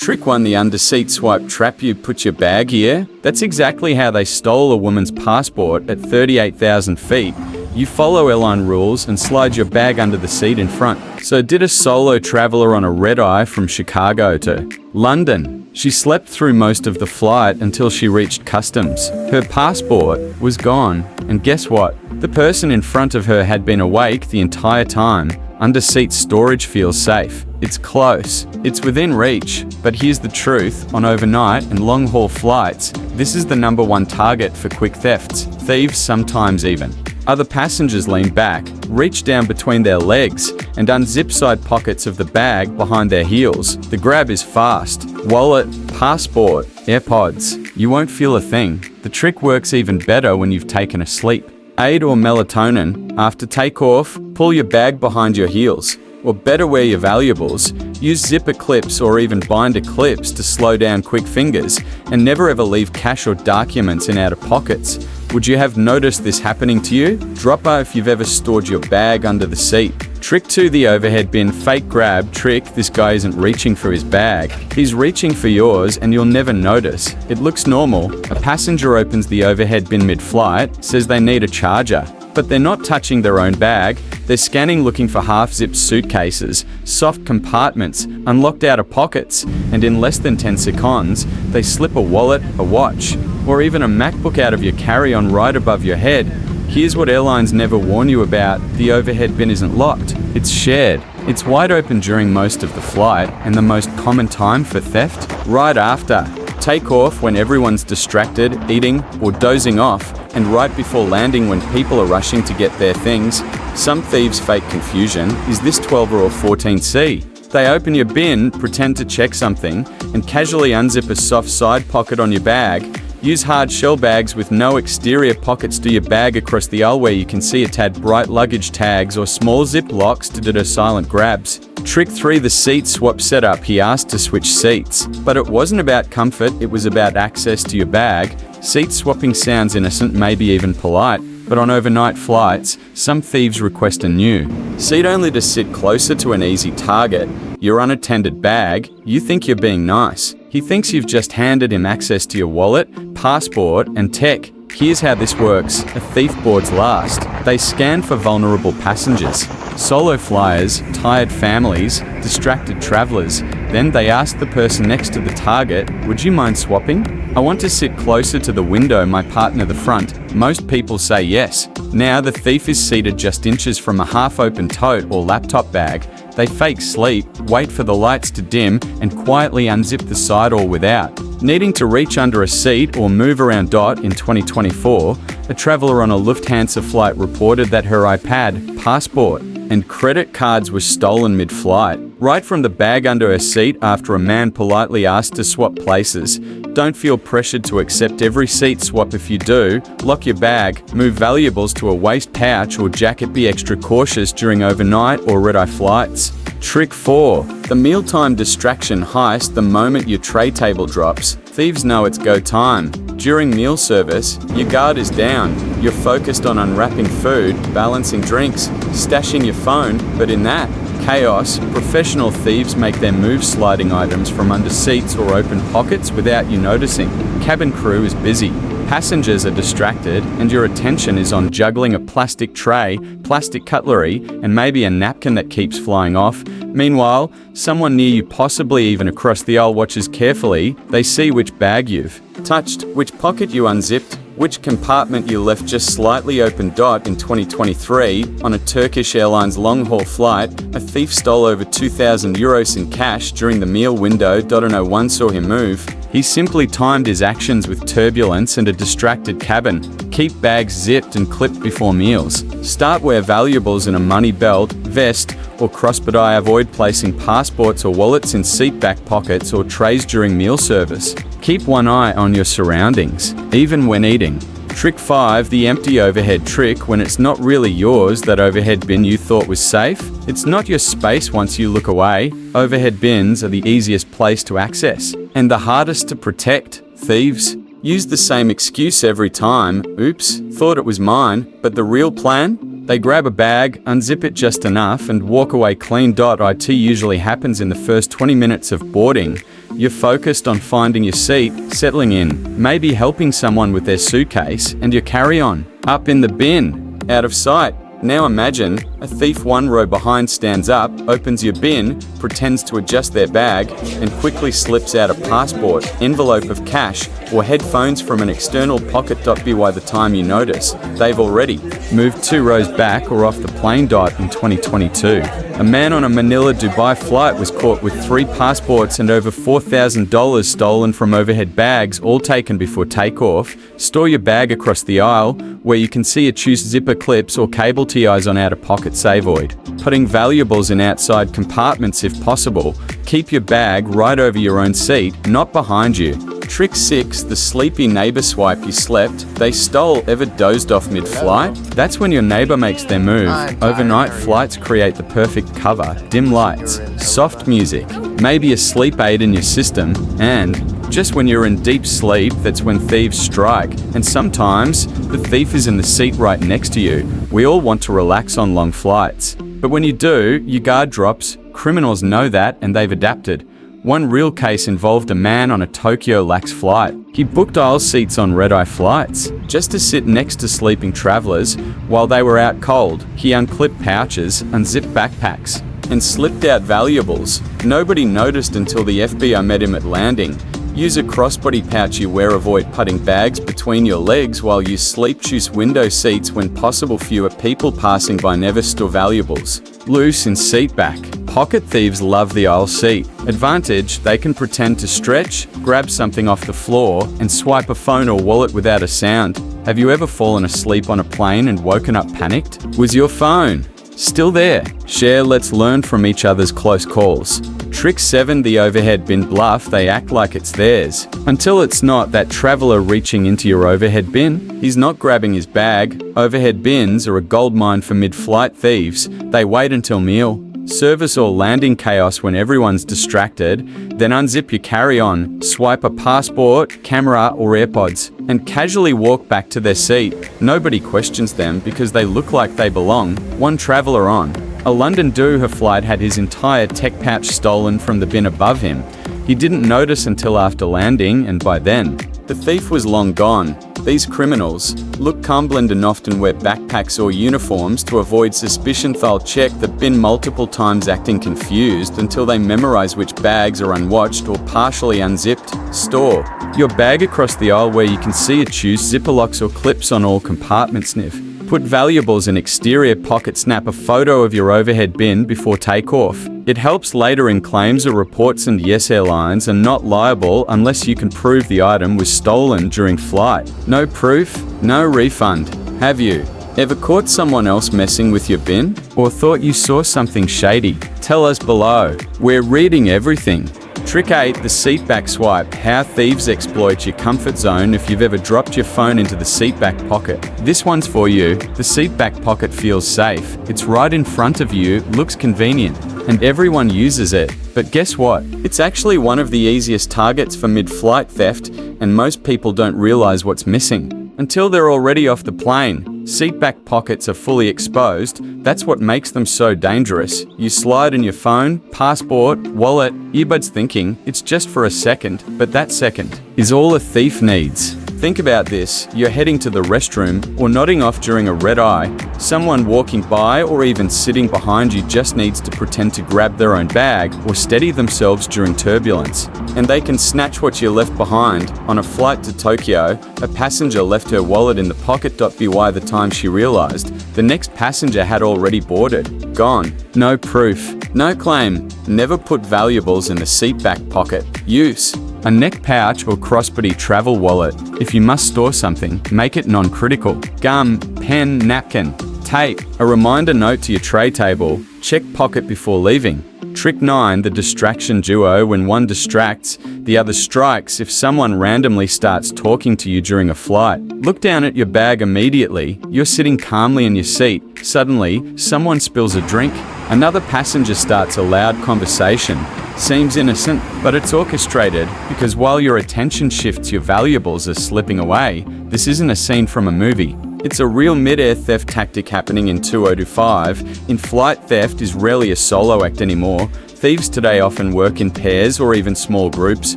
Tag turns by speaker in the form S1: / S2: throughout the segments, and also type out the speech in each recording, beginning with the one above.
S1: Trick 1. The underseat swipe trap. You put your bag here. That's exactly how they stole a woman's passport at 38,000 feet. You follow airline rules and slide your bag under the seat in front. So did a solo traveler on a red-eye from Chicago to London. She slept through most of the flight until she reached customs. Her passport was gone, and guess what? The person in front of her had been awake the entire time. Underseat storage feels safe. It's close. It's within reach. But here's the truth, on overnight and long-haul flights, this is the #1 target for quick thefts. Thieves sometimes even. Other passengers lean back, reach down between their legs, and unzip side pockets of the bag behind their heels. The grab is fast. Wallet, passport, AirPods. You won't feel a thing. The trick works even better when you've taken a sleep aid or melatonin. After takeoff, pull your bag behind your heels. Or better, wear your valuables. Use zipper clips or even binder clips to slow down quick fingers, and never ever leave cash or documents in outer pockets. Would you have noticed this happening to you? Drop a if you've ever stored your bag under the seat. Trick 2. The overhead bin fake grab trick. This guy isn't reaching for his bag. He's reaching for yours, and you'll never notice. It looks normal. A passenger opens the overhead bin mid-flight, says they need a charger. But they're not touching their own bag. They're scanning, looking for half-zipped suitcases, soft compartments, unlocked outer pockets, and in less than 10 seconds, they slip a wallet, a watch, or even a MacBook out of your carry-on right above your head. Here's what airlines never warn you about. The overhead bin isn't locked. It's shared. It's wide open during most of the flight, and the most common time for theft? Right after. Take off when everyone's distracted, eating, or dozing off, and right before landing when people are rushing to get their things. Some thieves fake confusion. Is this 12 or 14C? They open your bin, pretend to check something, and casually unzip a soft side pocket on your bag. Use hard shell bags with no exterior pockets to your bag across the aisle where you can see a tad bright luggage tags or small zip locks to deter silent grabs. Trick 3. The seat swap setup. He asked to switch seats, but it wasn't about comfort, it was about access to your bag. Seat swapping sounds innocent, maybe even polite, but on overnight flights, some thieves request a new seat only to sit closer to an easy target, your unattended bag. You think you're being nice. He thinks you've just handed him access to your wallet, passport, and tech. Here's how this works. A thief boards last. They scan for vulnerable passengers, solo flyers, tired families, distracted travelers. Then they ask the person next to the target, "Would you mind swapping? I want to sit closer to the window, my partner the front." Most people say yes. Now the thief is seated just inches from a half-open tote or laptop bag. They fake sleep, wait for the lights to dim, and quietly unzip the side all without needing to reach under a seat or move around. In 2024, a traveler on a Lufthansa flight reported that her iPad, passport, and credit cards were stolen mid-flight, right from the bag under her seat after a man politely asked to swap places. Don't feel pressured to accept every seat swap. If you do, lock your bag, move valuables to a waist pouch or jacket. Be extra cautious during overnight or red-eye flights. Trick 4. The mealtime distraction heist. The moment your tray table drops, thieves know it's go time. During meal service, your guard is down. You're focused on unwrapping food, balancing drinks, stashing your phone, but in that chaos, professional thieves make their move, sliding items from under seats or open pockets without you noticing. Cabin crew is busy. Passengers are distracted, and your attention is on juggling a plastic tray, plastic cutlery, and maybe a napkin that keeps flying off. Meanwhile, someone near you, possibly even across the aisle, watches carefully. They see which bag you've touched, which pocket you unzipped, which compartment you left just slightly open. In 2023, on a Turkish Airlines long-haul flight, a thief stole over €2,000 in cash during the meal window. No one saw him move. He simply timed his actions with turbulence and a distracted cabin. Keep bags zipped and clipped before meals. Start wear valuables in a money belt, vest, or crossbody. Avoid placing passports or wallets in seatback pockets or trays during meal service. Keep one eye on your surroundings, even when eating. Trick 5. The empty overhead trick. When it's not really yours, that overhead bin you thought was safe, it's not your space once you look away. Overhead bins are the easiest place to access and the hardest to protect. Thieves use the same excuse every time. Oops, thought it was mine. But the real plan? They grab a bag, unzip it just enough, and walk away clean. It usually happens in the first 20 minutes of boarding. You're focused on finding your seat, settling in, maybe helping someone with their suitcase, and your carry-on. Up in the bin, out of sight. Now imagine, a thief one row behind stands up, opens your bin, pretends to adjust their bag, and quickly slips out a passport, envelope of cash, or headphones from an external pocket. By the time you notice, they've already moved 2 rows back or off the plane. In 2022, a man on a Manila-Dubai flight was caught with 3 passports and over $4,000 stolen from overhead bags, all taken before takeoff. Store your bag across the aisle, where you can see it. Choose zipper clips or cable ties on out-of-pocket savoid. Putting valuables in outside compartments if possible. Keep your bag right over your own seat, not behind you. Trick 6, the sleepy neighbor swipe. You slept, they stole. Ever dozed off mid-flight? That's when your neighbor makes their move. Overnight flights create the perfect cover. Dim lights, soft music, maybe a sleep aid in your system, and just when you're in deep sleep, that's when thieves strike. And sometimes, the thief is in the seat right next to you. We all want to relax on long flights. But when you do, your guard drops. Criminals know that, and they've adapted. One real case involved a man on a Tokyo-Lax flight. He booked aisle seats on red-eye flights, just to sit next to sleeping travelers while they were out cold. He unclipped pouches, unzipped backpacks, and slipped out valuables. Nobody noticed until the FBI met him at landing. Use a crossbody pouch you wear. Avoid putting bags between your legs while you sleep. Choose window seats when possible. Fewer people passing by. Never store valuables loose in seatback. Pocket thieves love the aisle seat. Advantage, they can pretend to stretch, grab something off the floor, and swipe a phone or wallet without a sound. Have you ever fallen asleep on a plane and woken up panicked? Was your phone still there? Share, let's learn from each other's close calls. Trick 7, the overhead bin. Bluff, they act like it's theirs, until it's not. That traveler reaching into your overhead bin, he's not grabbing his bag. Overhead bins are a goldmine for mid-flight thieves. They wait until meal, service or landing chaos when everyone's distracted, then unzip your carry-on, swipe a passport, camera or AirPods, and casually walk back to their seat. Nobody questions them because they look like they belong. One traveler on a London Doha flight had his entire tech pouch stolen from the bin above him. He didn't notice until after landing, and by then, the thief was long gone. These criminals look cumbersome and often wear backpacks or uniforms to avoid suspicion. They'll check the bin multiple times, acting confused until they memorize which bags are unwatched or partially unzipped. Store your bag across the aisle where you can see it. Choose zipper locks or clips on all compartments. Sniff. Put valuables in exterior pocket. Snap a photo of your overhead bin before takeoff. It helps later in claims or reports. And yes, airlines are not liable unless you can prove the item was stolen during flight. No proof, no refund. Have you ever caught someone else messing with your bin? Or thought you saw something shady? Tell us below. We're reading everything. Trick 8, the seatback swipe. How thieves exploit your comfort zone. If you've ever dropped your phone into the seatback pocket, this one's for you. The seatback pocket feels safe. It's right in front of you, looks convenient, and everyone uses it. But guess what? It's actually one of the easiest targets for mid-flight theft, and most people don't realize what's missing until they're already off the plane. Seatback pockets are fully exposed. That's what makes them so dangerous. You slide in your phone, passport, wallet, earbuds, thinking it's just for a second, but that second is all a thief needs. Think about this. You're heading to the restroom or nodding off during a red eye. Someone walking by or even sitting behind you just needs to pretend to grab their own bag or steady themselves during turbulence, and they can snatch what you left behind. On a flight to Tokyo, a passenger left her wallet in the pocket. By the time she realized, the next passenger had already boarded. Gone. No proof, no claim. Never put valuables in the seatback pocket. Use a neck pouch or crossbody travel wallet. If you must store something, make it non-critical. Gum, pen, napkin, tape, a reminder note to your tray table. Check pocket before leaving. Trick 9, the distraction duo. When one distracts, the other strikes. If someone randomly starts talking to you during a flight, look down at your bag immediately. You're sitting calmly in your seat. Suddenly, someone spills a drink. Another passenger starts a loud conversation. Seems innocent, but it's orchestrated, because while your attention shifts, your valuables are slipping away. This isn't a scene from a movie. It's a real mid-air theft tactic happening in 2025. In-flight theft is rarely a solo act anymore. Thieves today often work in pairs or even small groups.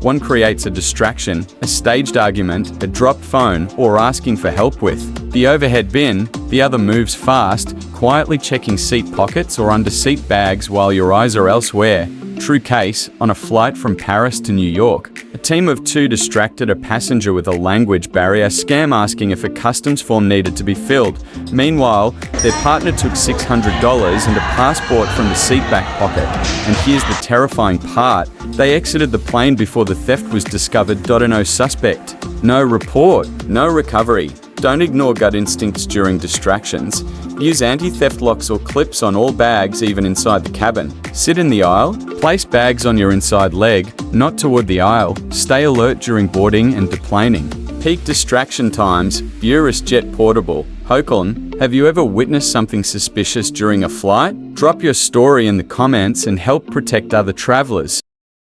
S1: One creates a distraction, a staged argument, a dropped phone, or asking for help with the overhead bin. The other moves fast, quietly checking seat pockets or under-seat bags while your eyes are elsewhere. True case, on a flight from Paris to New York, a team of two distracted a passenger with a language barrier scam asking if a customs form needed to be filled. Meanwhile, their partner took $600 and a passport from the seatback pocket. And here's the terrifying part. They exited the plane before the theft was discovered. No suspect, no report, no recovery. Don't ignore gut instincts during distractions. Use anti-theft locks or clips on all bags, even inside the cabin. Sit in the aisle. Place bags on your inside leg, not toward the aisle. Stay alert during boarding and deplaning. Peak distraction times. Jet Portable. Hoklin, have you ever witnessed something suspicious during a flight? Drop your story in the comments and help protect other travelers.